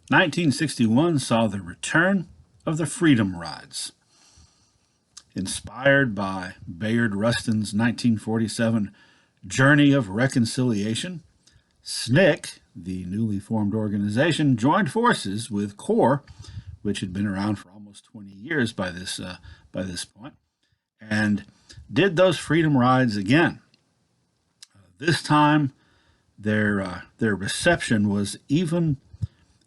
1961 saw the return of the Freedom Rides. Inspired by Bayard Rustin's 1947 Journey of Reconciliation, SNCC, the newly formed organization, joined forces with CORE, which had been around for almost 20 years by this point, and did those freedom rides again. This time, their reception was even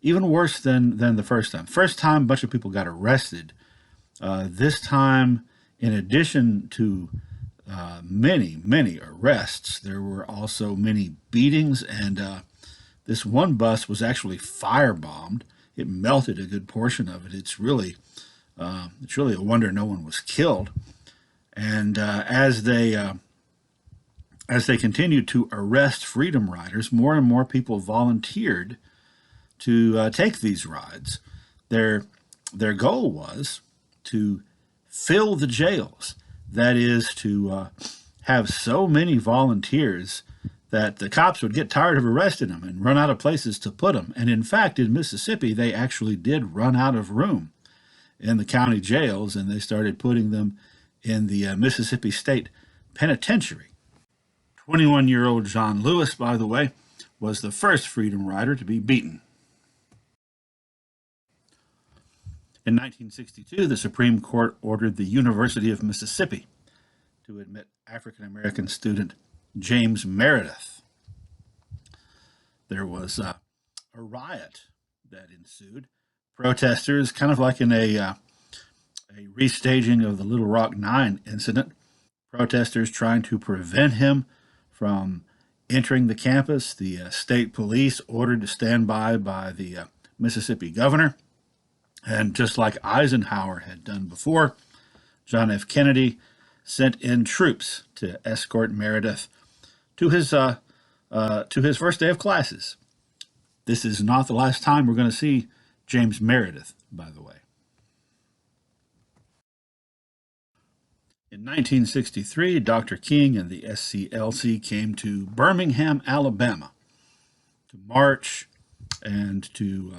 worse than the first time. First time, a bunch of people got arrested. This time, in addition to many arrests, there were also many beatings, and this one bus was actually firebombed. It melted a good portion of it. It's really a wonder no one was killed. And as they continued to arrest freedom riders, more and more people volunteered to take these rides. Their goal was to fill the jails. That is, to have so many volunteers that the cops would get tired of arresting them and run out of places to put them. And in fact, in Mississippi, they actually did run out of room in the county jails, and they started putting them in the Mississippi State Penitentiary. 21-year-old John Lewis, by the way, was the first freedom rider to be beaten. In 1962, the Supreme Court ordered the University of Mississippi to admit African-American student James Meredith. There was a riot that ensued. Protesters, kind of like in a restaging of the Little Rock 9 incident, protesters trying to prevent him from entering the campus. The state police ordered to stand by the Mississippi governor. And just like Eisenhower had done before, John F. Kennedy sent in troops to escort Meredith to his first day of classes. This is not the last time we're going to see James Meredith, by the way. In 1963, Dr. King and the SCLC came to Birmingham, Alabama, to march and to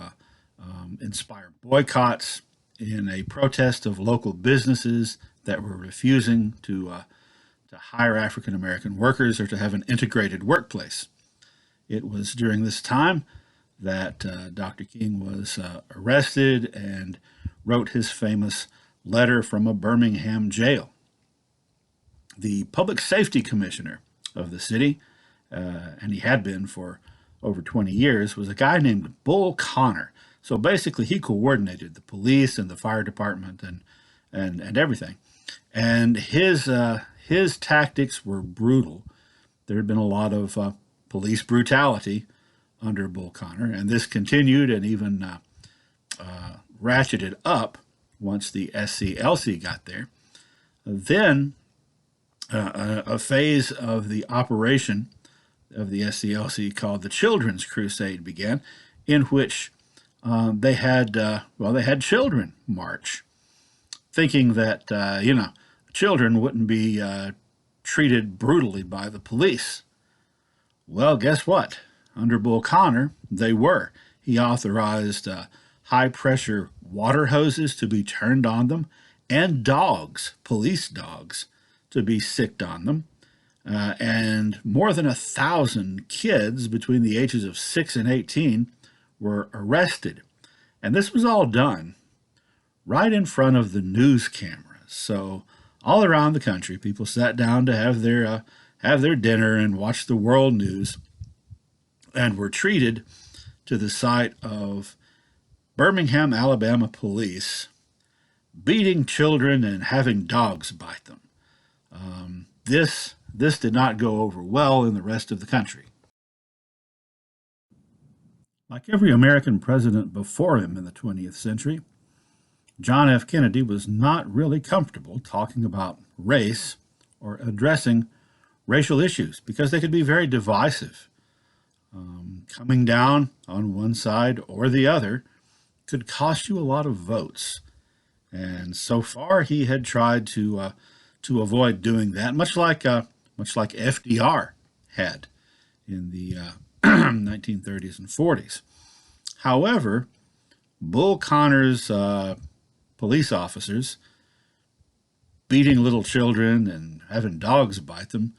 inspire boycotts in a protest of local businesses that were refusing to hire African American workers or to have an integrated workplace. It was during this time that Dr. King was arrested and wrote his famous letter from a Birmingham jail. The public safety commissioner of the city, and he had been for over 20 years, was a guy named Bull Connor. So basically, he coordinated the police and the fire department and everything. And his tactics were brutal. There had been a lot of police brutality under Bull Connor, and this continued and even ratcheted up once the SCLC got there. Then a phase of the operation of the SCLC called the Children's Crusade began, in which they had children march, thinking that children wouldn't be treated brutally by the police. Well, guess what? Under Bull Connor, they were. He authorized high-pressure water hoses to be turned on them, and dogs, police dogs, to be sicked on them. And more than 1,000 kids between the ages of 6 and 18 were arrested. And this was all done right in front of the news cameras. So all around the country, people sat down to have their dinner and watch the world news, and were treated to the sight of Birmingham, Alabama police beating children and having dogs bite them. This did not go over well in the rest of the country. Like every American president before him in the 20th century, John F. Kennedy was not really comfortable talking about race or addressing racial issues because they could be very divisive. Coming down on one side or the other could cost you a lot of votes. And so far, he had tried to avoid doing that, much like FDR had in the 1930s and 40s. However, Bull Connor's police officers beating little children and having dogs bite them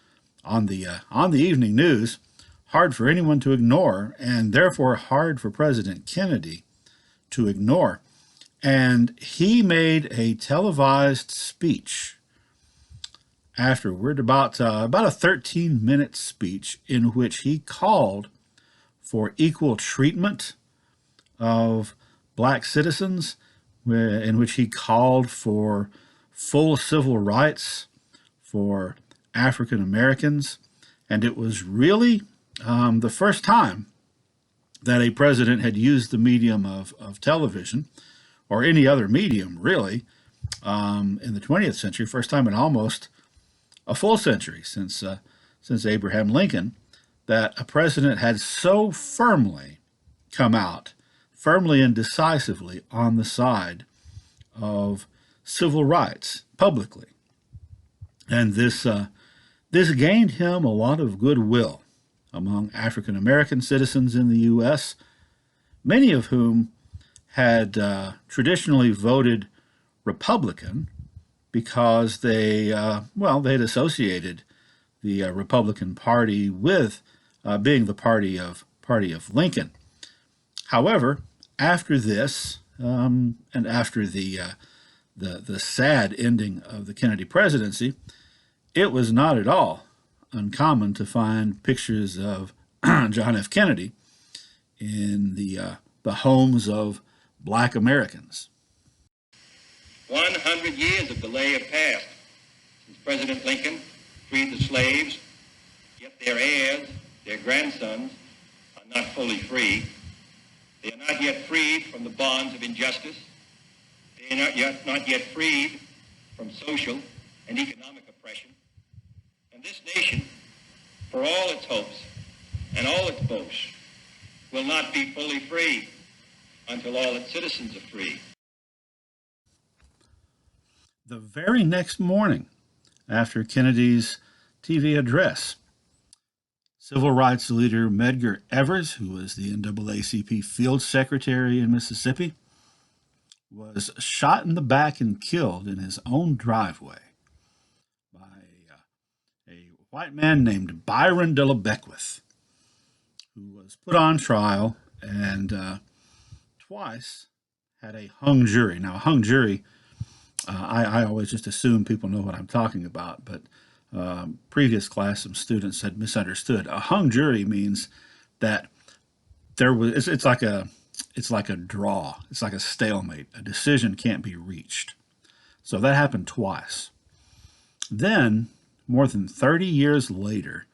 on the evening news, hard for anyone to ignore, and therefore hard for President Kennedy to ignore. And he made a televised speech afterward, about a 13-minute speech in which he called for equal treatment of black citizens, in which he called for full civil rights for African Americans. And it was really the first time that a president had used the medium of television, or any other medium really, in the 20th century, first time in almost a full century since Abraham Lincoln, that a president had so firmly come out, firmly and decisively on the side of civil rights publicly. And this gained him a lot of goodwill among African American citizens in the U.S., many of whom had traditionally voted Republican because they had associated the Republican Party with being the party of Lincoln. However, after this, and after the sad ending of the Kennedy presidency, it was not at all uncommon to find pictures of John F. Kennedy in the homes of black Americans. 100 years of delay have passed since President Lincoln freed the slaves, yet their heirs, their grandsons, are not fully free. They are not yet freed from the bonds of injustice. They are not yet freed from social and economic oppression. And this nation, for all its hopes and all its boasts, will not be fully free until all its citizens are free. The very next morning, after Kennedy's TV address, civil rights leader Medgar Evers, who was the NAACP field secretary in Mississippi, was shot in the back and killed in his own driveway by a white man named Byron de la Beckwith, who was put on trial and twice had a hung jury. Now, a hung jury, I always just assume people know what I'm talking about, but previous class, some students had misunderstood. A hung jury means that it's like a draw. It's like a stalemate. A decision can't be reached. So that happened twice. Then, more than 30 years later,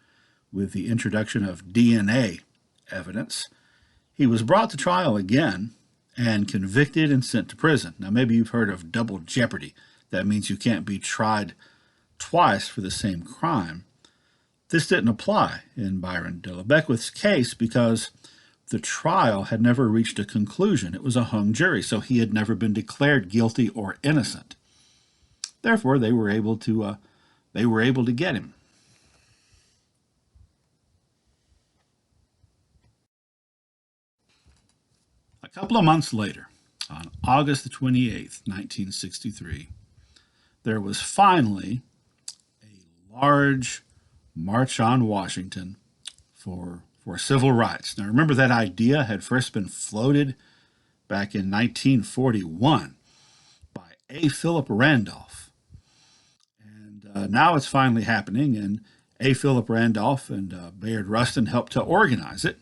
with the introduction of DNA evidence, he was brought to trial again and convicted and sent to prison. Now, maybe you've heard of double jeopardy. That means you can't be tried twice for the same crime. This didn't apply in Byron de la Beckwith's case because the trial had never reached a conclusion. It was a hung jury, so he had never been declared guilty or innocent. Therefore, they were able to get him. A couple of months later, on August the 28th, 1963, there was finally a large march on Washington for civil rights. Now, remember, that idea had first been floated back in 1941 by A. Philip Randolph. And now it's finally happening, and A. Philip Randolph and Bayard Rustin helped to organize it.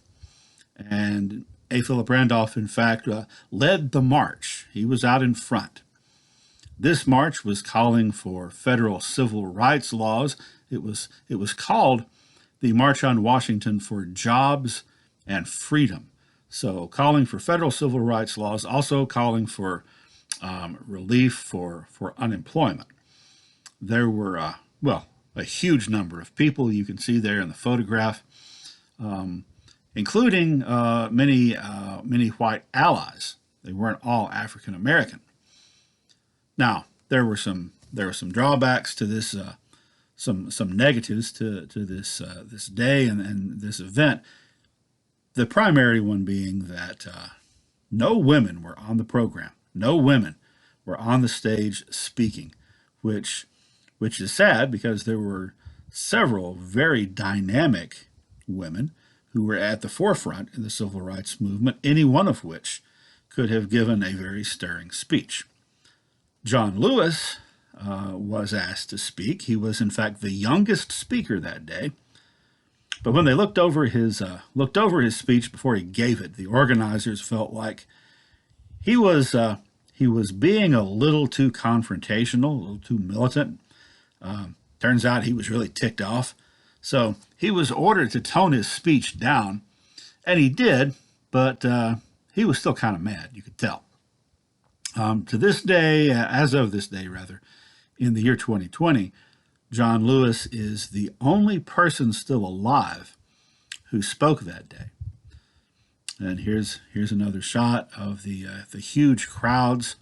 And A. Philip Randolph, in fact, led the march. He was out in front. This march was calling for federal civil rights laws. It was called the March on Washington for Jobs and Freedom. So calling for federal civil rights laws, also calling for relief for unemployment. There were, a huge number of people you can see there in the photograph, including many white allies. They weren't all African American. Now, there were some drawbacks to this, some negatives to this day and this event. The primary one being that no women were on the program. No women were on the stage speaking, which which is sad because there were several very dynamic women who were at the forefront in the civil rights movement, any one of which could have given a very stirring speech. John Lewis was asked to speak. He was, in fact, the youngest speaker that day. But when they looked over his speech before he gave it, the organizers felt like he was being a little too confrontational, a little too militant. Turns out he was really ticked off. So he was ordered to tone his speech down, and he did, but he was still kind of mad, you could tell. To this day, as of this day, rather, in the year 2020, John Lewis is the only person still alive who spoke that day. And here's another shot of the huge crowds.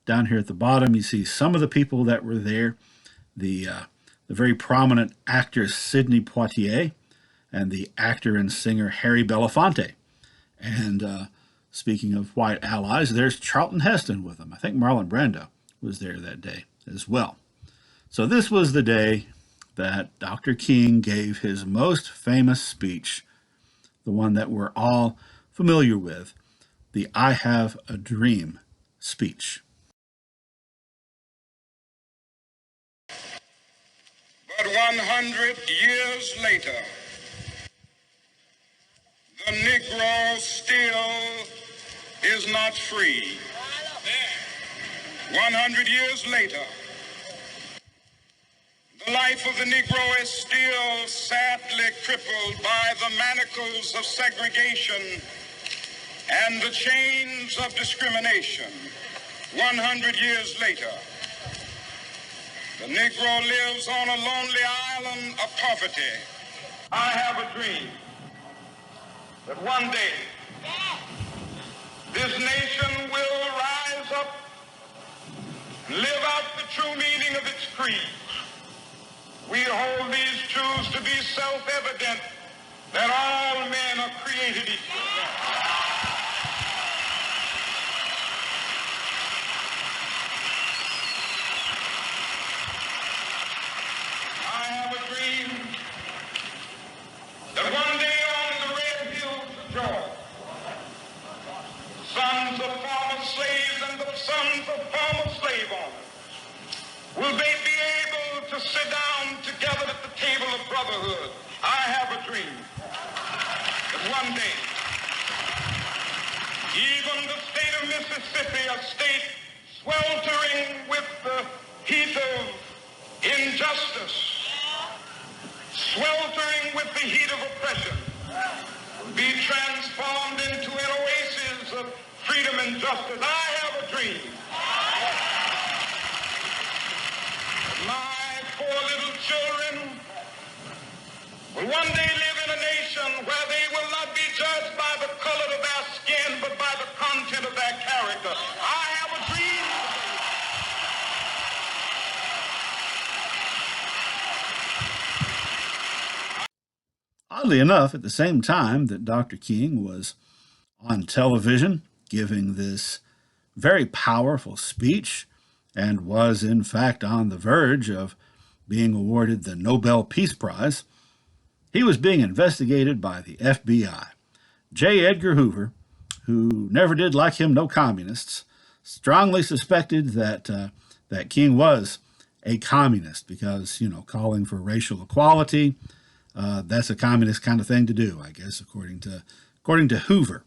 Down here at the bottom, you see some of the people that were there. The very prominent actor Sidney Poitier and the actor and singer Harry Belafonte. And speaking of white allies, there's Charlton Heston with them. I think Marlon Brando was there that day as well. So this was the day that Dr. King gave his most famous speech, the one that we're all familiar with, the I Have a Dream speech. But 100 years later, the Negro still is not free. 100 years later, the life of the Negro is still sadly crippled by the manacles of segregation and the chains of discrimination. 100 years later, the Negro lives on a lonely island of poverty. I have a dream that one day this nation will rise up and live out the true meaning of its creed. We hold these truths to be self-evident, that all men are created equal. I have a dream that one day on the red hills of Georgia, sons of former slaves and the sons of former slave owners will they be able to sit down together at the table of brotherhood. I have a dream that one day, even the state of Mississippi, a state sweltering with the heat of injustice, sweltering with the heat of oppression, will be transformed into an oasis of freedom and justice. I have a dream. My poor little children will one day live in a nation where they will not be judged by the color of their skin, but by the content of their character. I have a dream. Oddly enough, at the same time that Dr. King was on television giving this very powerful speech and was in fact on the verge of being awarded the Nobel Peace Prize, he was being investigated by the FBI. J. Edgar Hoover, who never did like him no communists, strongly suspected that King was a communist because, calling for racial equality, that's a communist kind of thing to do, I guess, according to Hoover.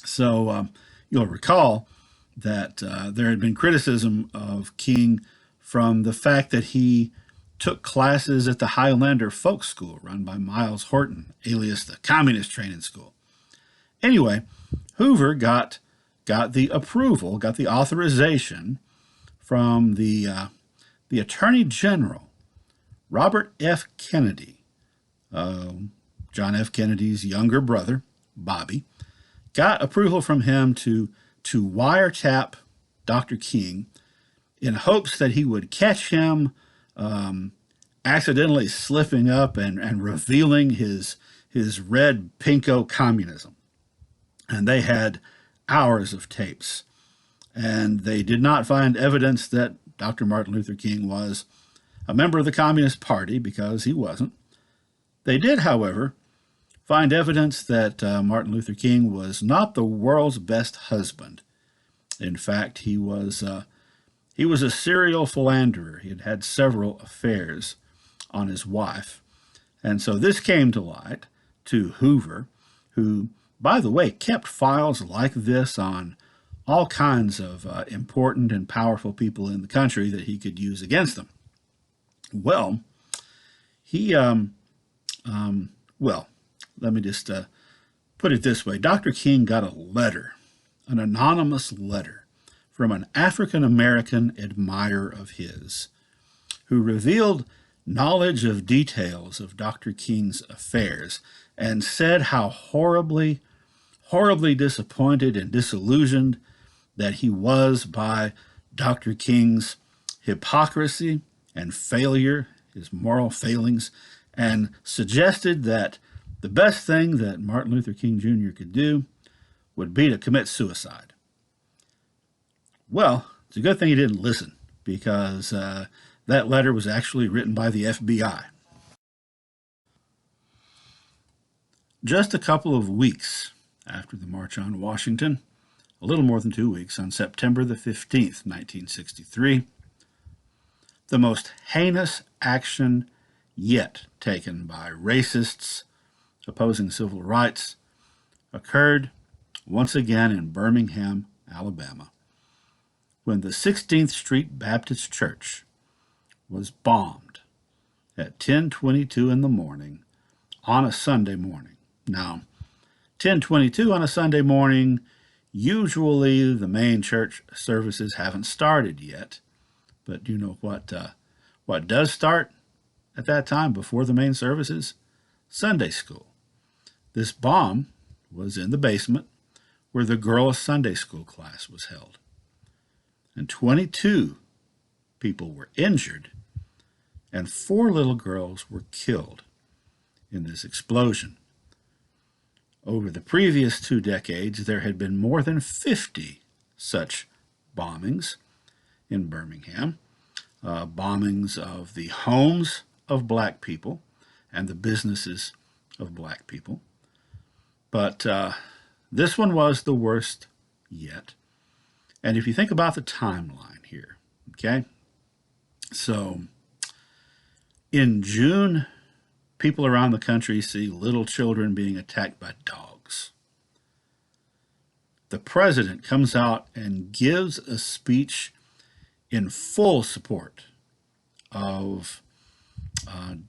So you'll recall that there had been criticism of King from the fact that he took classes at the Highlander Folk School run by Miles Horton, alias the Communist Training School. Anyway, Hoover got the approval, got the authorization from the Attorney General, Robert F. Kennedy, John F. Kennedy's younger brother, Bobby, got approval from him to wiretap Dr. King in hopes that he would catch him accidentally slipping up and revealing his red pinko communism. And they had hours of tapes, and they did not find evidence that Dr. Martin Luther King was a member of the Communist Party, because he wasn't. They did, however, find evidence that Martin Luther King was not the world's best husband. In fact, he was a serial philanderer. He had had several affairs on his wife. And so this came to light to Hoover, who, by the way, kept files like this on all kinds of important and powerful people in the country that he could use against them. Well, let me just put it this way. Dr. King got a letter, an anonymous letter, from an African-American admirer of his, who revealed knowledge of details of Dr. King's affairs and said how horribly disappointed and disillusioned that he was by Dr. King's hypocrisy and failure, his moral failings, and suggested that the best thing that Martin Luther King Jr. could do would be to commit suicide. Well, it's a good thing he didn't listen, because that letter was actually written by the FBI. Just a couple of weeks after the March on Washington, a little more than 2 weeks, on September the 15th, 1963, the most heinous action yet taken by racists opposing civil rights occurred once again in Birmingham, Alabama, when the 16th Street Baptist Church was bombed at 10:22 in the morning on a Sunday morning. Now, 10:22 on a Sunday morning, usually the main church services haven't started yet, but you know what does start at that time before the main services? Sunday school. This bomb was in the basement where the girls' Sunday school class was held. And 22 people were injured, and 4 little girls were killed in this explosion. Over the previous 2 decades, there had been more than 50 such bombings in Birmingham, bombings of the homes of black people and the businesses of black people. But this one was the worst yet. And if you think about the timeline here, okay? So in June, people around the country see little children being attacked by dogs. The president comes out and gives a speech in full support of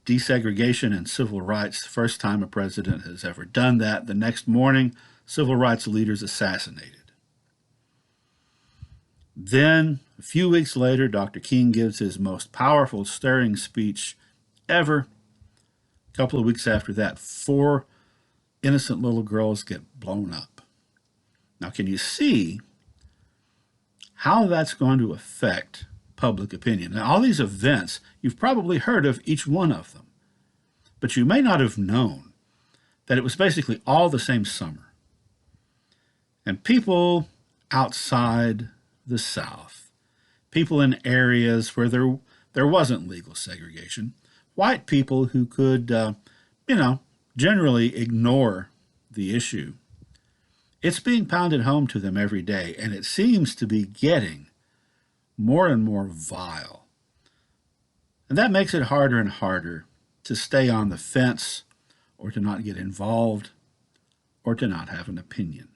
desegregation and civil rights. The first time a president has ever done that. The next morning, civil rights leaders assassinated. Then, a few weeks later, Dr. King gives his most powerful, stirring speech ever. A couple of weeks after that, 4 innocent little girls get blown up. Now, can you see how that's going to affect public opinion? Now, all these events, you've probably heard of each one of them, but you may not have known that it was basically all the same summer. And people outside the South, people in areas where there wasn't legal segregation, white people who could, generally ignore the issue, it's being pounded home to them every day, and it seems to be getting more and more vile. And that makes it harder and harder to stay on the fence, or to not get involved, or to not have an opinion.